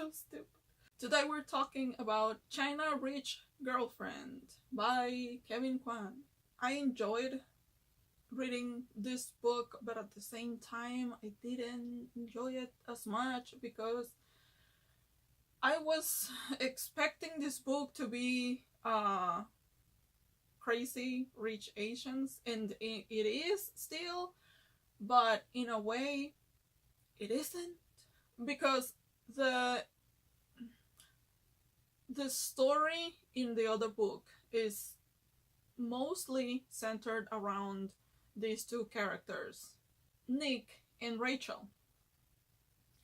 so stupid. Today we're talking about China Rich Girlfriend by Kevin Kwan. I enjoyed reading this book, but at the same time I didn't enjoy it as much because I was expecting this book to be Crazy Rich Asians, and it is still, but in a way it isn't, because the story in the other book is mostly centered around these two characters, Nick and Rachel.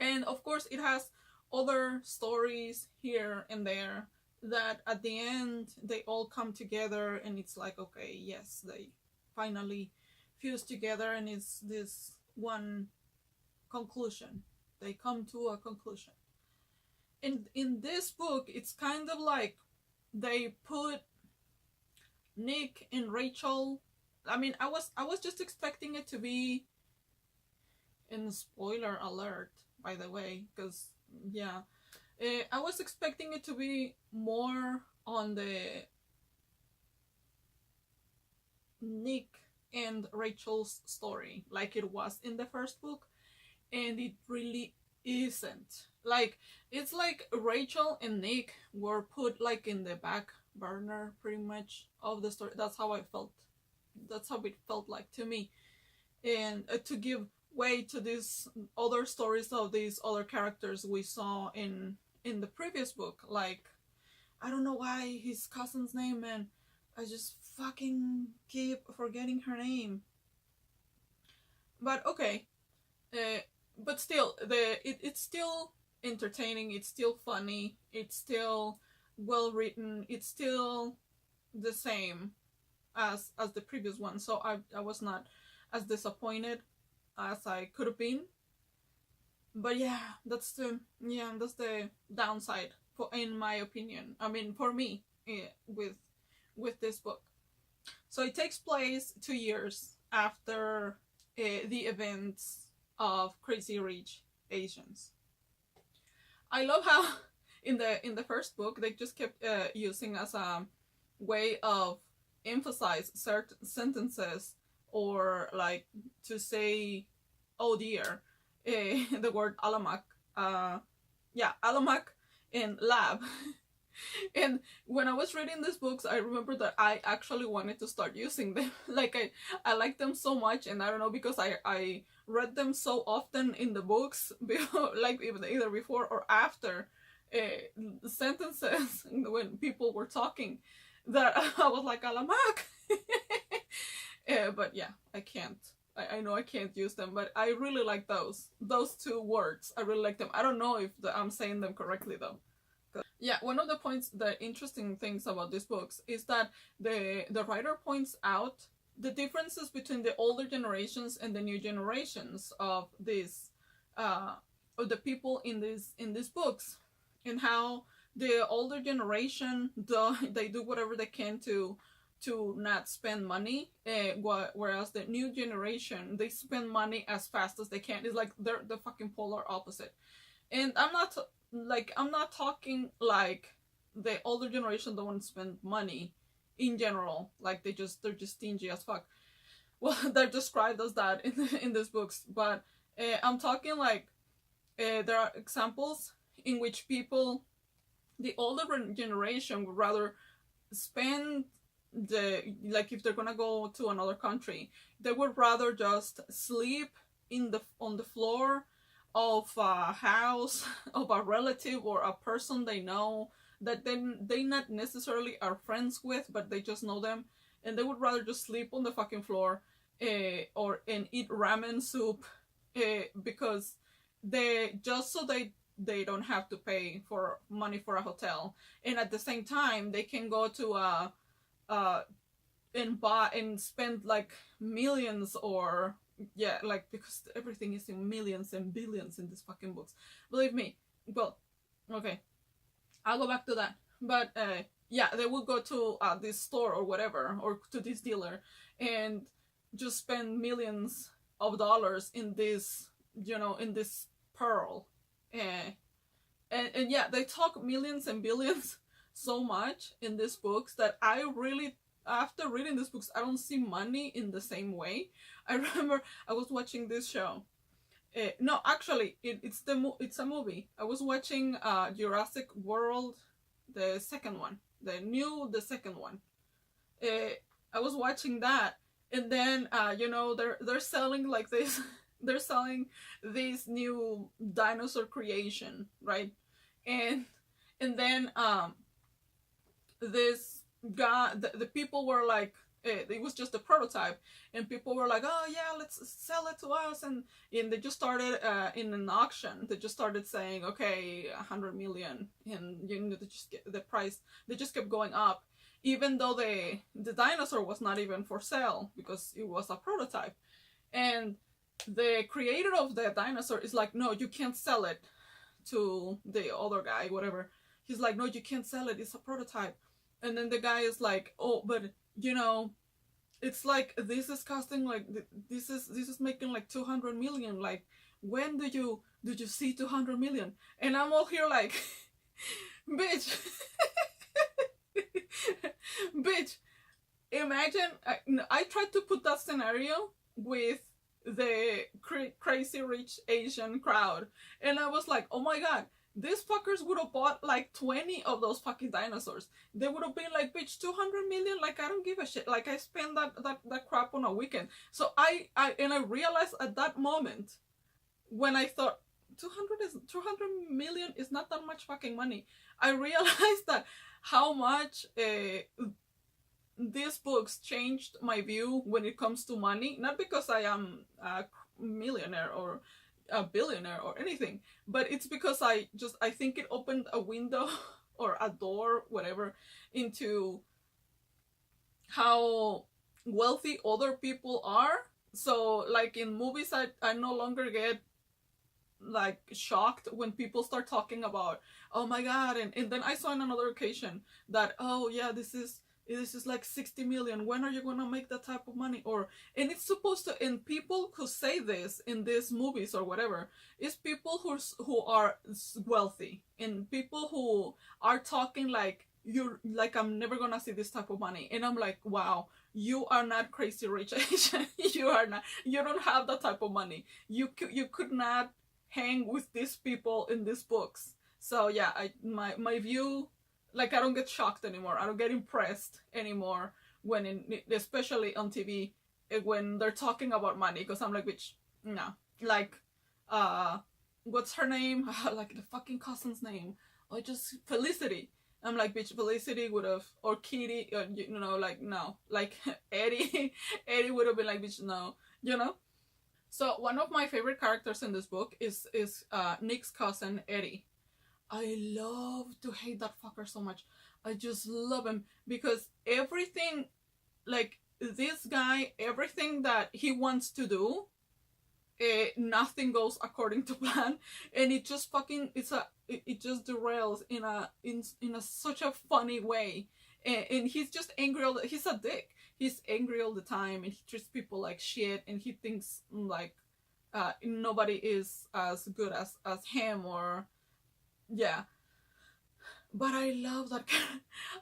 And of course it has other stories here and there that at the end they all come together, and it's like, okay, yes, they finally fuse together, and it's this one conclusion. They come to a conclusion. In this book, it's kind of like they put Nick and Rachel. I mean, I was just expecting it to be, in spoiler alert, by the way, because yeah, I was expecting it to be more on the Nick and Rachel's story, like it was in the first book, and it really isn't. Like, it's like Rachel and Nick were put like in the back burner pretty much of the story. That's how I felt. That's how it felt like to me. And to give way to these other stories of these other characters we saw in the previous book. Like, I don't know why his cousin's name, and I just fucking keep forgetting her name. But okay. But still, it's still entertaining, it's still funny, it's still well written, it's still the same as the previous one. So I was not as disappointed as I could have been. But yeah, that's the downside, in my opinion. I mean, for me, with this book. So it takes place 2 years after the events of Crazy Rich Asians. I love how in the first book they just kept using as a way of emphasize certain sentences, or like to say, oh dear, the word alamak, alamak and lab. And when I was reading these books, I remember that I actually wanted to start using them. Like, I like them so much, and I don't know, because I read them so often in the books, like either before or after sentences when people were talking, that I was like, alamak. But yeah, I can't. I know I can't use them, but I really like those two words. I really like them. I don't know if I'm saying them correctly though. Yeah, one of the interesting things about these books is that the writer points out the differences between the older generations and the new generations of these of the people in these books, and how the older generation they do whatever they can to not spend money, whereas the new generation, they spend money as fast as they can. It's like they're the fucking polar opposite. And I'm not talking like the older generation don't spend money in general, like they're just stingy as fuck. Well, they're described as that in these books, but I'm talking like there are examples in which people, the older generation, would rather spend like if they're gonna go to another country, they would rather just sleep on the floor of a house of a relative or a person they know that they not necessarily are friends with, but they just know them, and they would rather just sleep on the fucking floor and eat ramen soup because they don't have to pay for money for a hotel, and at the same time they can go to and buy and spend like millions, or yeah, like, because everything is in millions and billions in these fucking books, believe me. Well, okay, I'll go back to that, but yeah, they will go to this store or whatever, or to this dealer, and just spend millions of dollars in this, in this pearl, And yeah, they talk millions and billions so much in these books that I really, after reading these books, I don't see money in the same way. I remember I was watching this show. No, actually, it's a movie. I was watching Jurassic World, the second one, the second one. I was watching that, and then they're selling like this. They're selling this new dinosaur creation, right? And then this guy, the people were like, it was just a prototype, and people were like, oh yeah, let's sell it to us, and they just started in an auction. They just started saying, okay, 100 million, and they just get the price. They just kept going up, even though the dinosaur was not even for sale because it was a prototype. And the creator of the dinosaur is like, no, you can't sell it to the other guy, whatever. He's like, no, you can't sell it, it's a prototype. And then the guy is like, oh, but it's like, this is costing like, this is making like 200 million. Like, when did you see 200 million? And I'm all here like, bitch. Bitch, imagine, I tried to put that scenario with the crazy rich Asian crowd, and I was like, oh my god, these fuckers would have bought like 20 of those fucking dinosaurs. They would have been like, bitch, 200 million, like, I don't give a shit, like, I spent that crap on a weekend. So I realized at that moment, when I thought 200 million is not that much fucking money, I realized that how much these books changed my view when it comes to money. Not because I am a millionaire or a billionaire or anything, but it's because I think it opened a window or a door, whatever, into how wealthy other people are. So like in movies, I no longer get like shocked when people start talking about, oh my god, and then I saw on another occasion that, oh yeah, this is like 60 million, when are you gonna make that type of money? Or, and it's supposed to, and people who say this in these movies or whatever is people who are wealthy, and people who are talking like, you're like, I'm never gonna see this type of money. And I'm like, wow, you are not crazy rich Asian. You are not, you don't have that type of money. You could not hang with these people in these books. So yeah, my view, like, I don't get shocked anymore. I don't get impressed anymore when especially on TV, when they're talking about money, because I'm like, bitch, no. Like, what's her name? Like the fucking cousin's name. Or just Felicity. I'm like, bitch, Felicity would have, or Kitty, like, no. Like, Eddie would have been like, bitch, no. So one of my favorite characters in this book is Nick's cousin, Eddie. I love to hate that fucker so much. I just love him because everything, like, this guy, everything that he wants to do, nothing goes according to plan, and it just fucking, it just derails in a such a funny way, and he's just angry he's a dick. He's angry all the time, and he treats people like shit, and he thinks like nobody is as good as him, or yeah. But I love that.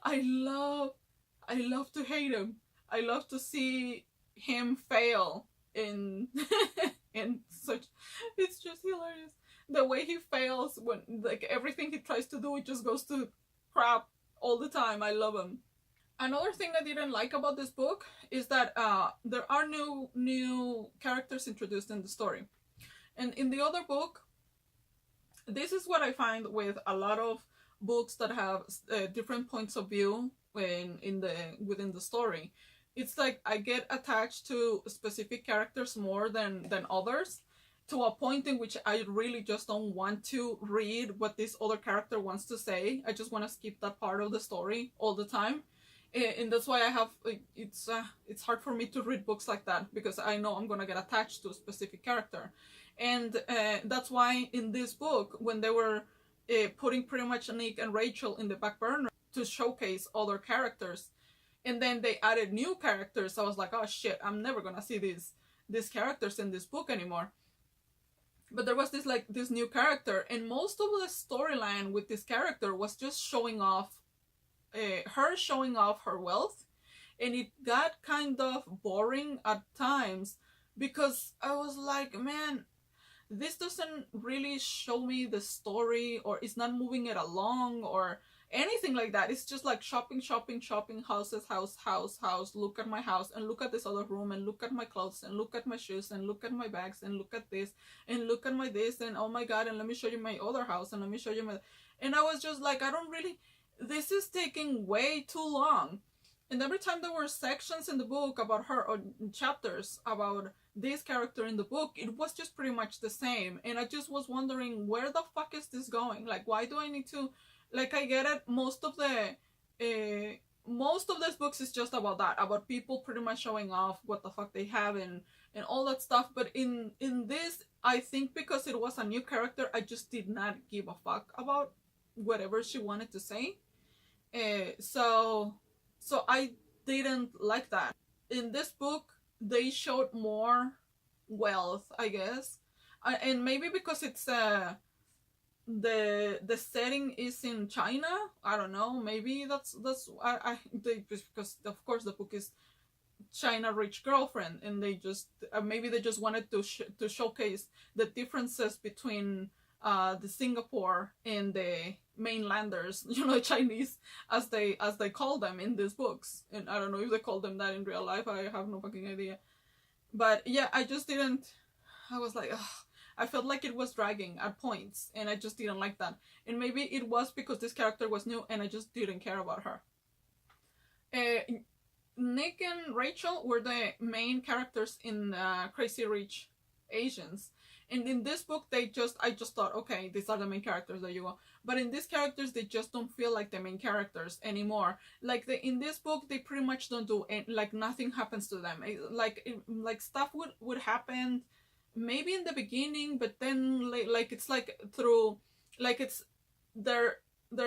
I love to hate him. I love to see him fail in in such. It's just hilarious the way he fails when, like, everything he tries to do, it just goes to crap all the time. I love him. Another thing I didn't like about this book is that there are new characters introduced in the story, and in the other book, this is what I find with a lot of books that have different points of view within the story. It's like I get attached to specific characters more than others, to a point in which I really just don't want to read what this other character wants to say. I just want to skip that part of the story all the time. And that's why I have, it's hard for me to read books like that, because I know I'm gonna get attached to a specific character. And that's why in this book, when they were putting pretty much Nick and Rachel in the back burner to showcase other characters, and then they added new characters, I was like, oh shit, I'm never gonna see these characters in this book anymore. but there was this new character, and most of the storyline with this character was just showing off her showing off her wealth, and it got kind of boring at times because I was like, man, this doesn't really show me the story, or it's not moving it along or anything like that. It's just like shopping, shopping, shopping, houses, house, house, house, look at my house, and look at this other room, and look at my clothes, and look at my shoes, and look at my bags, and look at this, and look at my this, and oh my god, and let me show you my other house, and let me show you my... And I was just like, I don't really... This is taking way too long. And every time there were sections in the book about her, or chapters about this character in the book, it was just pretty much the same. And I just was wondering, where the fuck is this going? Like, why do I need to... Like, I get it, most of these books is just about that, about people pretty much showing off what the fuck they have and all that stuff. But in this, I think because it was a new character, I just did not give a fuck about whatever she wanted to say. So I didn't like that. In this book, they showed more wealth, I guess, and maybe because it's the setting is in China. I don't know. Maybe that's because of course the book is China Rich Girlfriend, and they just maybe they just wanted to showcase the differences between the Singapore and the mainlanders, you know, Chinese, as they call them in these books. And I don't know if they call them that in real life. I have no fucking idea. But yeah, I just didn't... I was like, ugh. I felt like it was dragging at points, and I just didn't like that. And maybe it was because this character was new, and I just didn't care about her. Nick and Rachel were the main characters in Crazy Rich Asians. And in this book, I just thought, okay, these are the main characters, there you go. But in these characters, they just don't feel like the main characters anymore. Like, in this book, they pretty much don't do it, like, nothing happens to them. Like stuff would happen maybe in the beginning, but then, like it's like through, like, it's their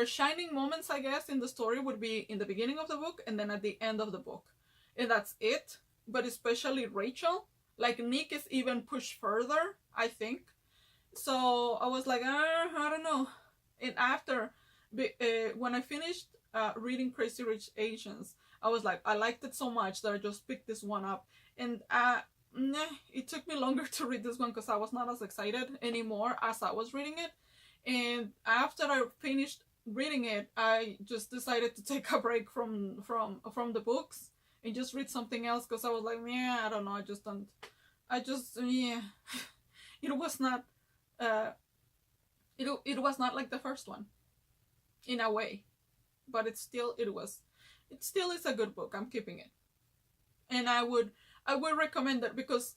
shining moments, I guess, in the story would be in the beginning of the book and then at the end of the book. And that's it. But especially Rachel, like, Nick is even pushed further, I think. So I was like, I don't know. And after, when I finished reading Crazy Rich Asians, I was like, I liked it so much that I just picked this one up. And it took me longer to read this one because I was not as excited anymore as I was reading it. And after I finished reading it, I just decided to take a break from the books and just read something else, because I was like, yeah, I don't know, yeah. It was not it was not like the first one in a way, but it still is a good book. I'm keeping it, and I would recommend it because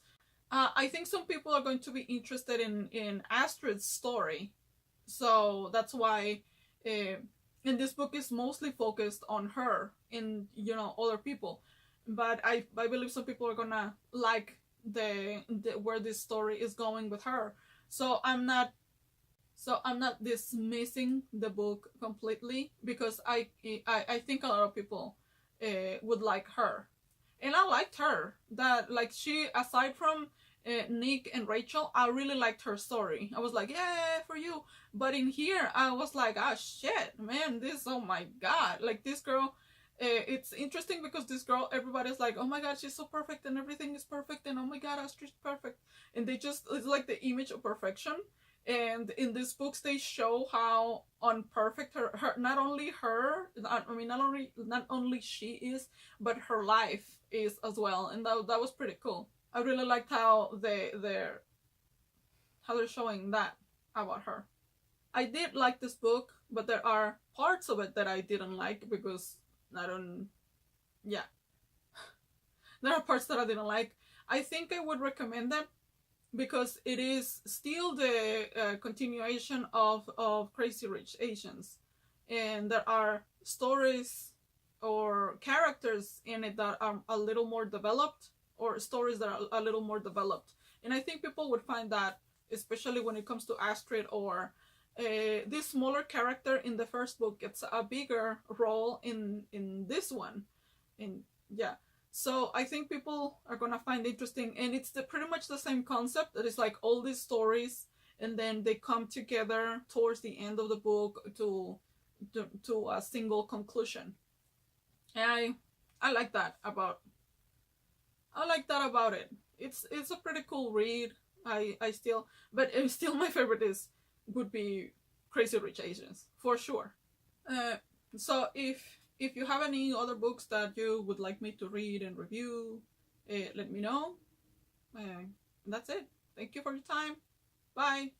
I think some people are going to be interested in Astrid's story, so that's why. And this book is mostly focused on her and, you know, other people, but I believe some people are gonna like the where this story is going with her. So I'm not dismissing the book completely, because I think a lot of people would like her, and I liked her. That, like, she, aside from Nick and Rachel, I really liked her story. I was like, yeah, for you. But in here, I was like, ah, shit, man, oh my god, like, this girl. It's interesting because this girl, everybody's like, oh my god, she's so perfect, and everything is perfect, and oh my god, Astrid's perfect, and it's like the image of perfection. And in these books, they show how unperfect her not only she is, but her life is as well. And that was pretty cool. I really liked how they're showing that about her. I did like this book, but there are parts of it that I didn't like because there are parts that I didn't like. I think I would recommend them because it is still the continuation of Crazy Rich Asians, and there are stories or characters in it that are a little more developed, or stories that are a little more developed. And I think people would find that, especially when it comes to Astrid, or this smaller character in the first book gets a bigger role in this one. And yeah, so I think people are gonna find it interesting. And it's pretty much the same concept. That is like all these stories and then they come together towards the end of the book to a single conclusion. And I like that about it. It's a pretty cool read. But still my favorite would be Crazy Rich Asians for sure. So if you have any other books that you would like me to read and review, let me know. That's it. Thank you for your time. Bye.